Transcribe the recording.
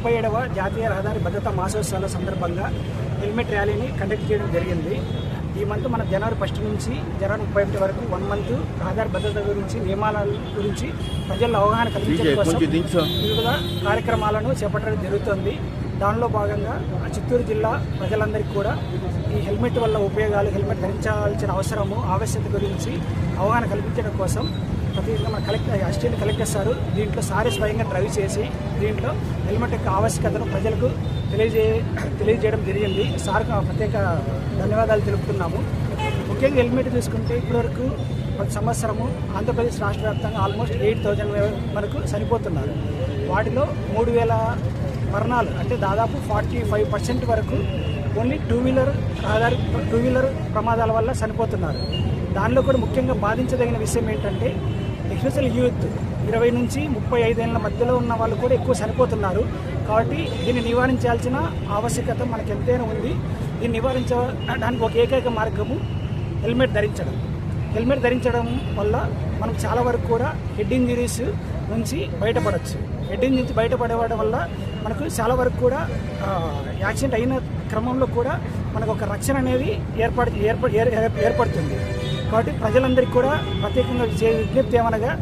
37వ జాతీయ రహదారి భద్రతా మాసోత్సవాల సందర్భంగా హెల్మెట్ ర్యాలీని కండక్ట్ చేయడం జరిగింది. ఈ మంత్ మన జనవరి 1 నుంచి జనవరి 31 వరకు 1 మంత్ రహదారి భద్రత గురించి, నియమాల గురించి ప్రజల్లో అవగాహన కల్పించడం కోసం వివిధ కార్యక్రమాలను చేపట్టడం జరుగుతుంది. దానిలో భాగంగా చిత్తూరు జిల్లా ప్రజలందరికీ కూడా ఈ హెల్మెట్ వల్ల ఉపయోగాలు, హెల్మెట్ ధరించాల్సిన అవసరము, ఆవశ్యకత గురించి అవగాహన కల్పించడం కోసం ప్రత్యేకంగా మన అసిస్టెంట్ కలెక్టర్ సారు దీంట్లో సారే స్వయంగా డ్రైవ్ చేసి దీంట్లో హెల్మెట్ యొక్క ఆవశ్యకతను ప్రజలకు తెలియజేయడం జరిగింది. సార్కు ప్రత్యేక ధన్యవాదాలు తెలుపుతున్నాము. ముఖ్యంగా హెల్మెట్ తీసుకుంటే ఇప్పటివరకు ప్రతి సంవత్సరము ఆంధ్రప్రదేశ్ రాష్ట్ర వ్యాప్తంగా ఆల్మోస్ట్ 8,000 వరకు చనిపోతున్నారు. వాటిలో 3,000 మరణాలు అంటే దాదాపు 45% వరకు ఓన్లీ టూ వీలర్ ప్రమాదాల వల్ల చనిపోతున్నారు. దానిలో కూడా ముఖ్యంగా బాధించదగిన విషయం ఏంటంటే ఎస్పెషల్ యూత్ 20 నుంచి 35 ఏళ్ళ మధ్యలో ఉన్న వాళ్ళు కూడా ఎక్కువ చనిపోతున్నారు. కాబట్టి దీన్ని నివారించాల్సిన ఆవశ్యకత మనకు ఎంతైనా ఉంది. దీన్ని నివారించడానికి ఒక ఏకైక మార్గము హెల్మెట్ ధరించడం. హెల్మెట్ ధరించడం వల్ల మనం చాలా వరకు కూడా హెడ్ ఇంజరీస్ నుంచి బయటపడవచ్చు. హెడ్ ఇంజరీ నుంచి బయటపడేవడం వల్ల మనకు చాలా వరకు కూడా యాక్సిడెంట్ అయిన క్రమంలో కూడా మనకు ఒక రక్షణ అనేది ఏర్పడుతుంది. కాబట్టి ప్రజలందరికీ కూడా ప్రత్యేకంగా విజ్ఞప్తి ఏమనగా